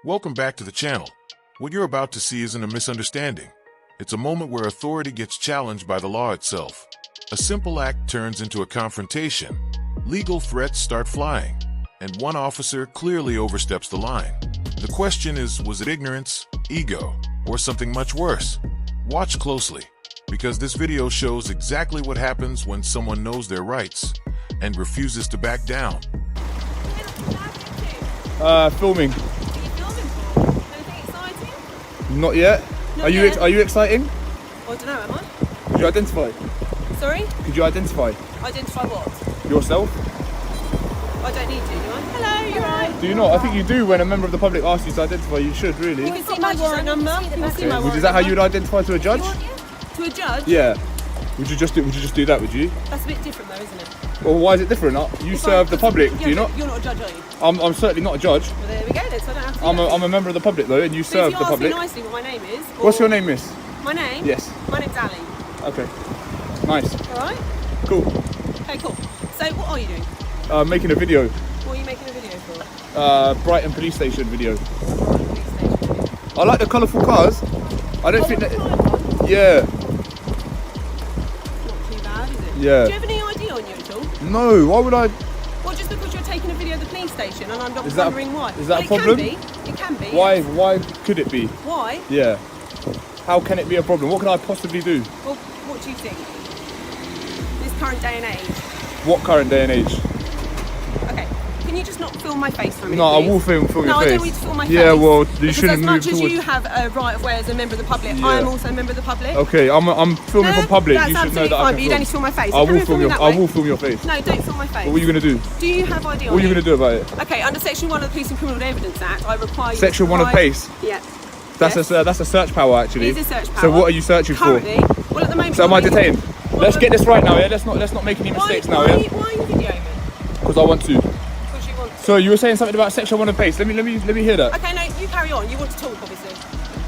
Welcome back to the channel. What you're about to see isn't a misunderstanding. It's a moment where authority gets challenged by the law itself. A simple act turns into a confrontation. Legal threats start flying, and one officer clearly oversteps the line. The question is, was it ignorance, ego, or something much worse? Watch closely, because this video shows exactly what happens when someone knows their rights and refuses to back down. Filming. What are you filming for? Anything exciting? Not yet. Not Are yet. you exciting? I don't know, am I? Could you identify? Sorry? Could you identify Identify what? yourself? I don't need to, do I? Hello, you're right. Do you not? I think you do when a member of the public asks you to identify. You should really. You can see my warrant number. You can see my warrant Is that how you would number. identify to a judge? To a judge? Yeah. Would you just do that? Would you? That's a bit different though, isn't it? Well, why is it different? You If serve the public, yeah, do you but not? You're not a judge, are you? I'm certainly not a judge. Well, there we go then, so I don't have to. I'm a member of the public though, and you So serve if the you ask me public. nicely what my name is. What's your name, miss? My name? Yes. My name's Ali. Okay. Nice. Alright? Cool. Okay, cool. So what are you doing? Making a video. What are you making a video for? Brighton police station video. Police station. I like the colourful cars. I don't think that. Yeah. Not too bad, is it? Yeah. Do you have any ID on you at all? No. Why would I? Well, just because you're taking a video of the police station and I'm not Is that- wondering why. is that Well, a problem? It can be. Why? Why could it be? Why? Yeah. How can it be a problem? What can I possibly do? Well, what do you think? This current day and age. What current day and age? Okay, can you just not film my face for me? No, I please? will film your No, face. I don't need to film my face. Yeah, well, you because shouldn't as much move as forward. you have a right of way as a member of the public, Yeah. I am also a member of the public. Okay, I'm filming No, from public. That's You should know absolutely that I fine, can but you don't need to film my face. I Carry will on film filming your. that I way. will film your face. No, don't film my face. What are you gonna do? Do you have ID on What are you you? gonna do about it? Okay, under Section 1 of the Police and Criminal Evidence Act, I require you Section to 1 of provide- PACE. Yeah. That's Yes. a search power actually. It is a search power. So what are you searching Currently, well, at the moment. for? So am I you're- detained? Let's get this right now, yeah. Let's not make any mistakes now, yeah. Why are you videoing me? Because I want to. Because you want to. So you were saying something about Section 1 of PACE. Let me hear that. Okay, no, you carry on. You want to talk, obviously.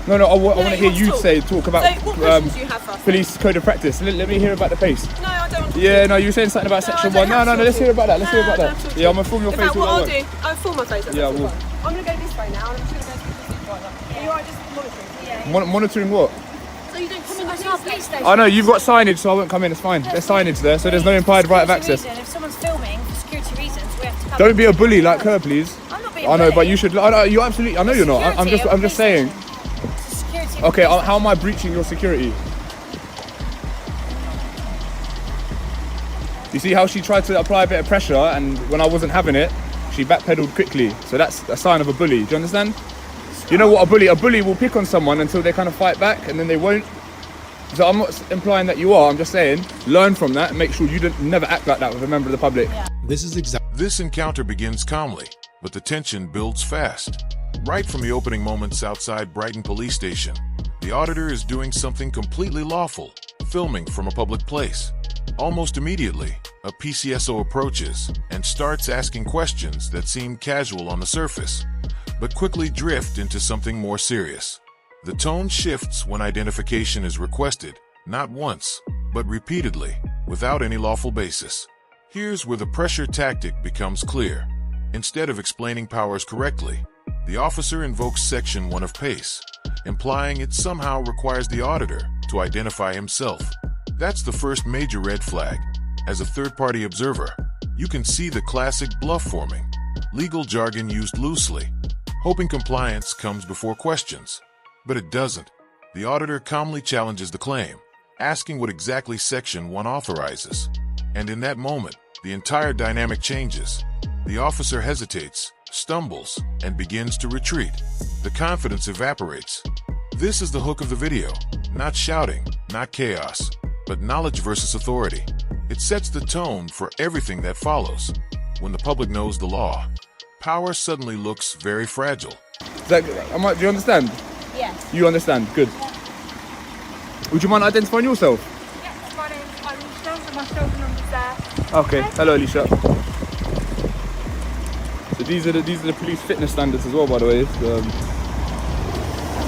No, I want to hear want you talk. talk about So, what questions do you have for us? police code of practice. Let me hear about the PACE. No, I don't want to. Yeah, no, you were saying something about No, I Section don't 1. No, have no, to let's talk. hear about that. Let's hear about No, I that. don't have to Yeah, I'm talk. gonna film your In face fact, all what I I'll want. do, I'll film my face. That's Yeah, I absolutely will. fine. I'm going to go this way now, and I'm just going to go to the supervisor. Are you alright just monitoring? Yeah. Monitoring what? So you don't come in the police station? I know you've got signage, so I won't come in. It's fine. There's signage there, so there's no implied right of access. If someone's filming for security reasons, we have to come. Don't be a bully like her, please. I'm not being I know, bullied. but you should. I know, you absolutely. I know you're not. I'm just saying. Security. Okay, how am I breaching your security? You see how she tried to apply a bit of pressure, and when I wasn't having it, she backpedaled quickly. So that's a sign of a bully. Do you understand? You know what a bully will pick on someone until they kind of fight back, and then they won't. So I'm not implying that you are. I'm just saying, learn from that and make sure you never act like that with a member of the public. Yeah. This encounter begins calmly, but the tension builds fast. Right from the opening moments outside Brighton Police Station, the auditor is doing something completely lawful, filming from a public place. Almost immediately, a PCSO approaches and starts asking questions that seem casual on the surface, but quickly drift into something more serious. The tone shifts when identification is requested, not once, but repeatedly, without any lawful basis. Here's where the pressure tactic becomes clear. Instead of explaining powers correctly, the officer invokes Section 1 of PACE, implying it somehow requires the auditor to identify himself. That's the first major red flag. As a third-party observer, you can see the classic bluff forming, legal jargon used loosely, hoping compliance comes before questions. But it doesn't. The auditor calmly challenges the claim, asking what exactly Section 1 authorizes. And in that moment, the entire dynamic changes. The officer hesitates, stumbles, and begins to retreat. The confidence evaporates. This is the hook of the video. Not shouting, not chaos, but knowledge versus authority. It sets the tone for everything that follows. When the public knows the law, power suddenly looks very fragile. Do you understand? Yes. You understand? Good. Would you mind identifying yourself? Yes, my name's Alicia, and my shoulder number's there. Okay. Hello, Alicia. So these are the police fitness standards as well, by the way. So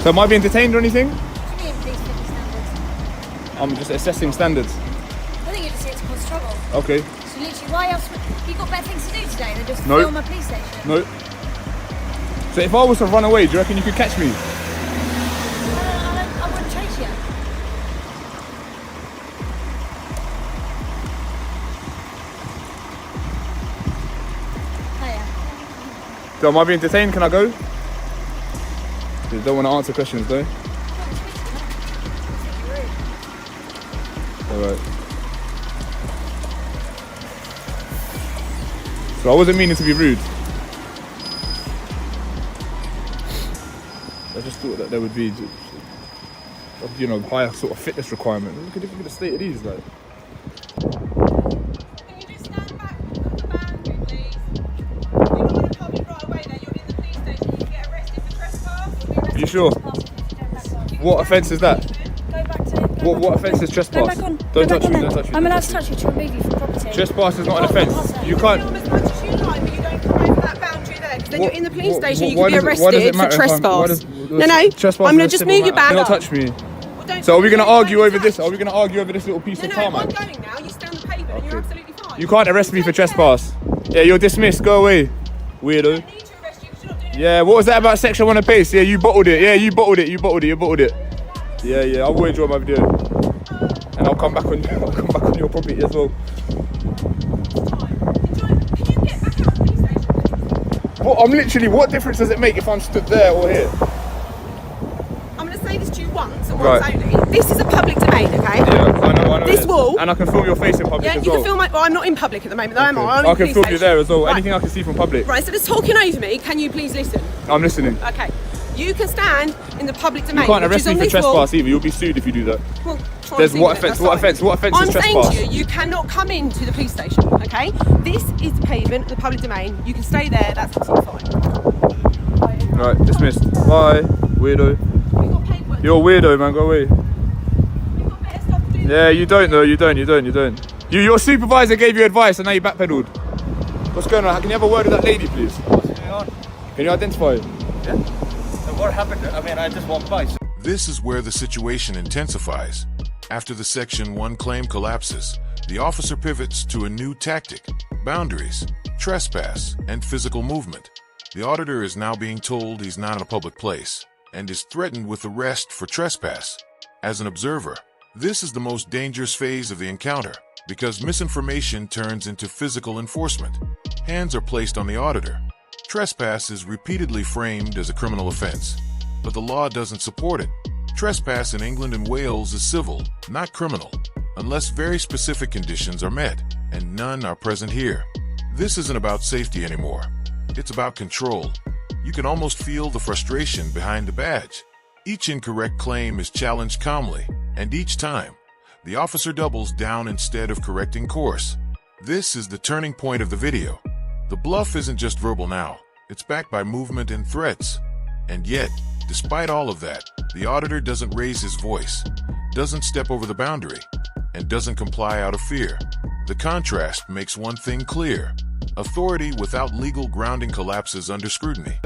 am I being detained or anything? What do you mean, police fitness standards? I'm just assessing standards. I think you're just here to cause trouble. Okay. So literally, why else would you got better things to do today than just No. film a police station? No. So if I was to run away, do you reckon you could catch me? I wouldn't chase you. Hiya. So am I being detained? Can I go? You don't want to answer questions, though. Alright. So I wasn't meaning to be rude. I just thought that there would be, you know, higher sort of fitness requirement. Look at the state of these, like. Can you just stand back from the boundary, please? You're not going to come in right away there. You're in the police station. You can get arrested for trespass. Are you sure? What offence is that? Go back to. What offence is trespass? Go back on. Don't touch me, don't touch me. I'm allowed to touch you to remove you from property. Trespass is not an offence. You can't. Film as much as you like, but you don't come over that boundary there. Because then you're in the police station. You why could be does it- why does it arrested for matter if I'm- why trespass. does- No, no. Trespass I'm is going a to just civil move your matter. bag Don't up. touch me. Well, don't So are we going to touch me. argue over this? Are we going to argue over this little piece No, of no, I'm tarmac? going now. You stay on the pavement and you're absolutely fine. You can't arrest me for trespass. Yeah, you're dismissed. Go away, weirdo. I don't need to arrest you because you're not doing it. Yeah, what was that about section 1 of pace? Yeah, you bottled it. Yeah, you bottled it. You bottled it. You bottled it. Yeah, I will enjoy my video, and I'll come back on. I'll come back on your property as well. Can you get back out of the police station? What? I'm literally. What difference does it make if I'm stood there or here? I'm going to say this to you once and Right. once only. This is a public domain, okay? Yeah, I know. This it is. wall- and I can film your face in public Yeah, as you well. can film my. Well, I'm not in public at the moment, though, am I? I'm in I the can police film you there as well. station. Anything I can see from public. Right, instead of talking over me, can you please listen? I'm listening. Okay. You can stand in the public domain. You can't which arrest is me on for this trespass wall. either. You'll be sued if you do that. Well, try There's and what think of offence? it, What that's fine. offence? What offence I'm is saying trespass? to you, you cannot come into the police station, okay? This is the pavement, the public domain. You can stay there, that's absolutely fine. Right, dismissed. Bye, weirdo. You've got paperwork. You're a weirdo, man. Go away. You've got better stuff to do. Yeah, you don't though. You don't. Your supervisor gave you advice and now you backpedaled. What's going on? Can you have a word with that lady, please? What's going on? Can you identify? Yeah. So what happened? I mean, I just walked by. So This is where the situation intensifies. After the Section 1 claim collapses, the officer pivots to a new tactic: boundaries, trespass, and physical movement. The auditor is now being told he's not in a public place and is threatened with arrest for trespass. As an observer, this is the most dangerous phase of the encounter because misinformation turns into physical enforcement. Hands are placed on the auditor. Trespass is repeatedly framed as a criminal offense, but the law doesn't support it. Trespass in England and Wales is civil, not criminal, unless very specific conditions are met, and none are present here. This isn't about safety anymore. It's about control. You can almost feel the frustration behind the badge. Each incorrect claim is challenged calmly, and each time, the officer doubles down instead of correcting course. This is the turning point of the video. The bluff isn't just verbal now. It's backed by movement and threats. And yet, despite all of that, the auditor doesn't raise his voice, doesn't step over the boundary, and doesn't comply out of fear. The contrast makes one thing clear. Authority without legal grounding collapses under scrutiny.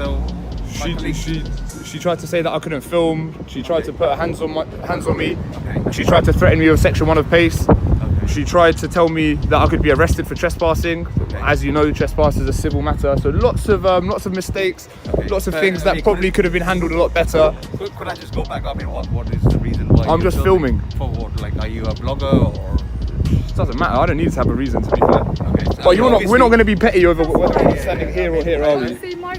She tried to say that I couldn't film. She tried to put her hands on me. okay. She tried to threaten me with section 1 of pace. She tried to tell me that I could be arrested for trespassing. As you know, trespass is a civil matter. So lots of mistakes, lots of things that probably could have been handled a lot better. Could I just go back? I mean, what is the reason why? I'm you're just filming. For what? Like, are you a blogger or? It doesn't matter. I don't need to have a reason, to be fair. Okay. So But we're not obviously- going to be petty over whether we're standing here or here, are we? Obviously, my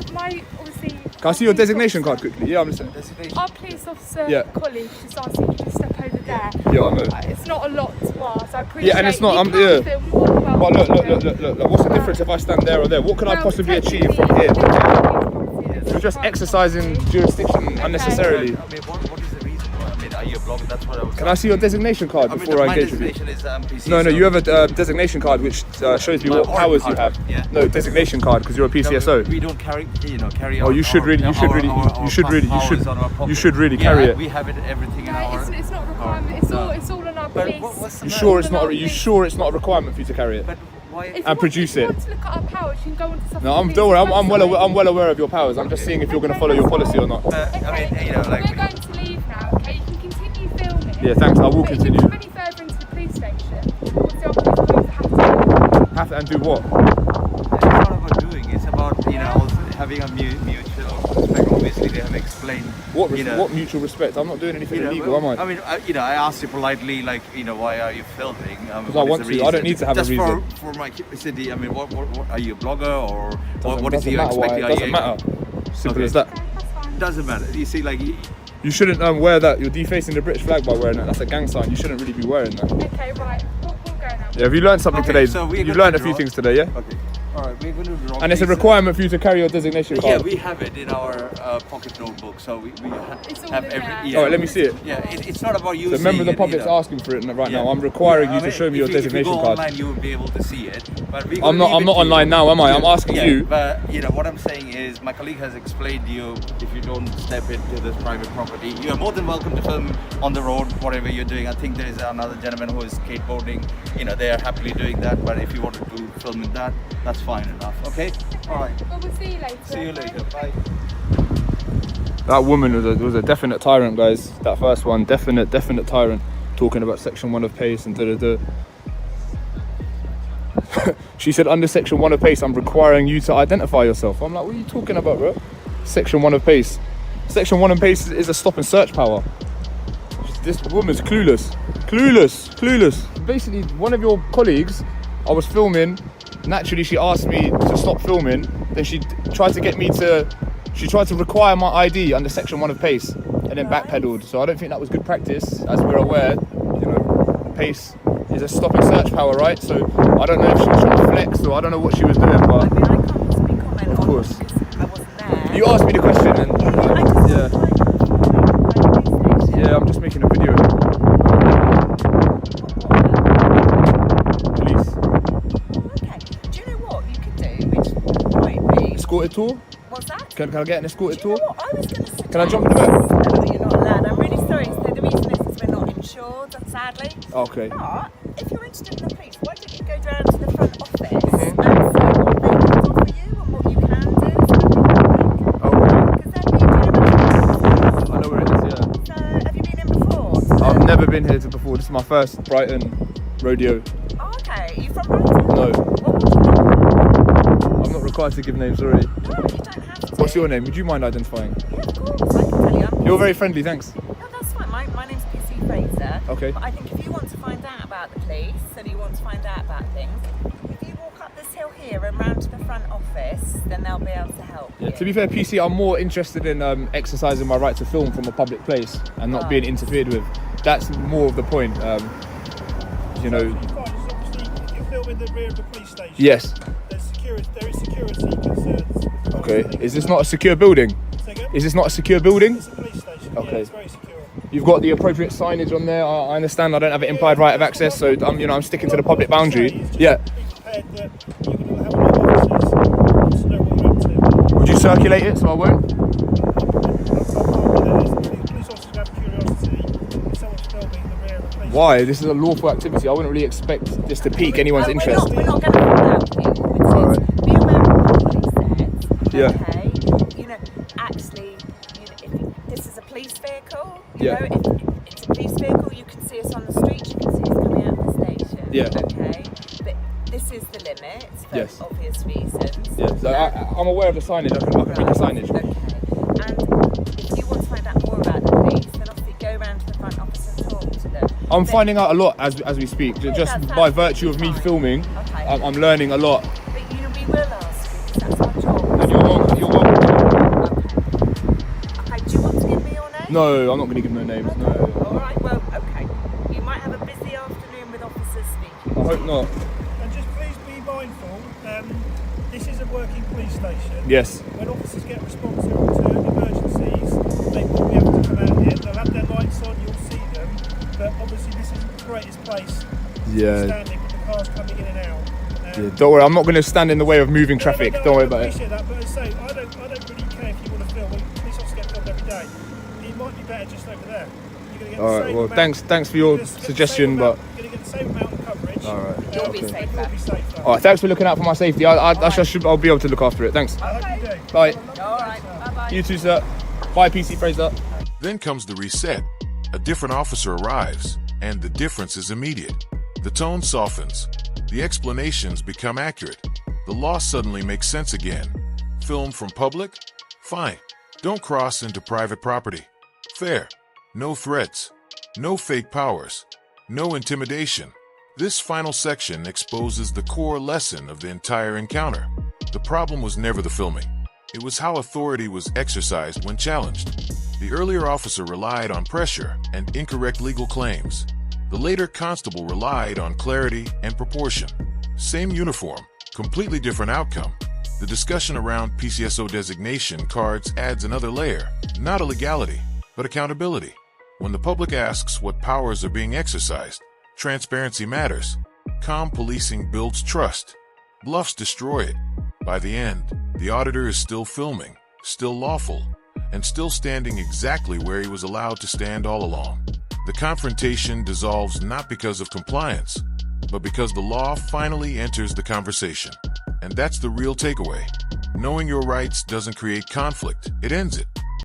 obviously. Can I see your designation card quickly? Yeah, I'm listening. Our police officer Yeah. colleague just asked if you can step over there. Yeah, I know. It's not a lot to ask. I appreciate. Yeah, and it's not. You can Yeah. film, you're more than But welcome look. What's the difference if I stand there or there? What can I Well, possibly achieve technically, from here? it's We're just exercising jurisdiction unnecessarily. I mean, what is the reason why? I mean, are you a blogger? That's what I was. Can I see your designation card before I my engage with you? designation is PC. No, so- you have a designation card which shows me My what warrant powers you card, have. yeah. No, designation card because you're a PCSO. We don't carry Oh, you should really carry it. We have it, everything in No, our. it's not a requirement. It's all on our But police. what's the You matter? sure it's not? You sure it's not a requirement for you to carry it? But why? If you and want- produce if you it. want to look at our powers, you can go onto something. No, don't worry. I'm well aware of your powers. I'm just seeing if you're going to follow your policy or not. I mean, you know, like. We're going to leave now, okay? You can continue filming. Yeah, thanks. I will But continue. If you come any further into the police station, what's the other police have to Have to and do what? It's not about doing. It's about also having a mutual explain. What you know, what mutual respect? I'm not doing anything you know, illegal, am I? I mean, I asked you politely, like, why are you filming? Because I want to. I don't need to have a reason. Just for my curiosity. I mean, what are you a blogger or what is Doesn't your matter why. expecting? It doesn't matter. Simple as that. Okay, that's fine. Doesn't matter. You see, like. You shouldn't wear that. You're defacing the British flag by wearing that. That's a gang sign. You shouldn't really be wearing that. Okay, right. We'll go now. Yeah, have you learned something Okay, today? so we're You've gonna learned a few draw. things today, yeah? Okay. All right, we're going to draw. And it's a requirement for you to carry your designation Yeah, card. we have it in our pocket notebook, so we It's all have in every. there. Yeah. All right, let me see it. Yeah, it's not about you. So remember, seeing the it, public's you know. asking for it right Yeah. now. I'm requiring Yeah, you I to mean, show me your if you designation go card. online, you will be able to see it. But I'm not online now, am I? I'm asking yeah, you. But what I'm saying is, my colleague has explained to you, if you don't step into this private property, you are more than welcome to film on the road, whatever you're doing. I think there is another gentleman who is skateboarding. They are happily doing that. But if you wanted to film in that, that's fine enough. Okay. All right. Well, we'll see you later. See you later. Bye. That woman was a definite tyrant, guys. That first one, definite tyrant. Talking about section 1 of PACE and da. She said, under section 1 of PACE, I'm requiring you to identify yourself. I'm like, what are you talking about, bro? Section 1 of PACE. Section 1 of PACE is a stop and search power. This woman's clueless. Basically, one of your colleagues, I was filming. Naturally, she asked me to stop filming. Then she tried to require my ID under section 1 of PACE, and then backpedaled. So I don't think that was good practice. As we're aware, PACE is a stop and search power, right? So I don't know if she was trying to flex or I don't know what she was doing, but I mean, I can't possibly comment Of on course. it because I wasn't there. you asked me the question, and I just yeah, I'm just making a video. Police. Okay. Do you know what you could do, which might be... Escorted tour? What's that? Can I get an escorted Do you tour? know what? I was going to suggest... Can I jump in the back? No, you're not allowed. I'm really sorry. So the reason is we're not insured, sadly. Okay. But if you're interested in the police, why don't you go down to the front office and see what they can offer you and what you can do? Okay. Because then you do I know where it is, yeah. So have you been in before? I've never been here before. This is my first Brighton rodeo. Oh, okay. Are you from Brighton? No, What would you know? I'm not required to give names, sorry. No, you don't have to. What's your name? Would you mind identifying? Yeah, of course. I can tell you. You're very friendly, thanks. No, that's fine. My name's PC Fraser. Okay. But I think if you want to find out about the police and you want to find out about things, if you walk up this hill here and round to the front office, then they'll be able to help you. To be fair, PC, I'm more interested in exercising my right to film from a public place and not being interfered with. That's more of the point. Fine, it's obviously, if you're filming the rear of the police station, Yes. there is security concerns. Okay. Is this not a secure building? Say again? Is this not a secure building? It's a police station. Okay. Yeah, it's very secure. You've got the appropriate signage on there. I understand I don't have an implied right of access, so I'm sticking to the public boundary. Yeah. Be prepared that you're going to have a lot of officers who want to know what you're up to. Would you circulate it so I won't? The police officers have curiosity if someone's filming the rear of the police Why? This is a lawful activity. I wouldn't really expect this to pique anyone's We're interest. not going to find out you. Alright. Be aware of what the police said. Yeah. Okay. Actually, if this is a police vehicle. Yeah. If it's a police vehicle, you can see us on the street. You can see us coming out of the station. Yeah. Okay. But this is the limit for Yes. obvious reasons. Yeah, so I'm aware of the signage. I can read the signage. Okay. And if you want to find out more about the police, then obviously go round to the front office and talk to them. I'm finding out a lot as we speak. Just that's by virtue of me fine. filming, Okay. I'm learning a lot. But we will ask you because that's our job. And you're welcome. Okay, do you want to give me your name? No, I'm not going to give no names. No. Alright, well, okay. You might have a busy afternoon with officers speaking. I hope not. And just please be mindful, this is a working police station. Yes. When officers get responsive to emergencies, they will be able to come out here. They'll have their lights on, you'll see them. But obviously this isn't the greatest place Yeah. standing with the cars coming in and out. Yeah, don't worry, I'm not going to stand in the way of moving No, traffic. no, Don't worry I about it. appreciate that, but as I say, I don't really care if you want to film. Police officers get filmed every day. It might be better just over there. You're going to get the Alright, same well, amount, thanks for your you're gonna get the susuggestion, same but. amount- You're going to get the same amount of coverage. Alright. You'll be Okay. safer. You'll be safer. Alright, thanks for looking out for my safety. I'll be able to look after it. Thanks. I hope you do. Bye. Alright, bye-bye. You too, sir. Bye, PC Fraser. Then comes the reset. A different officer arrives, and the difference is immediate. The tone softens. The explanations become accurate. The law suddenly makes sense again. Film from public? Fine. Don't cross into private property. Fair. No threats. No fake powers. No intimidation. This final section exposes the core lesson of the entire encounter. The problem was never the filming. It was how authority was exercised when challenged. The earlier officer relied on pressure and incorrect legal claims. The later constable relied on clarity and proportion. Same uniform, completely different outcome. The discussion around PCSO designation cards adds another layer, not illegality, but accountability. When the public asks what powers are being exercised, transparency matters. Calm policing builds trust. Bluffs destroy it. By the end, the auditor is still filming, still lawful, and still standing exactly where he was allowed to stand all along. The confrontation dissolves not because of compliance, but because the law finally enters the conversation. And that's the real takeaway. Knowing your rights doesn't create conflict, it ends it.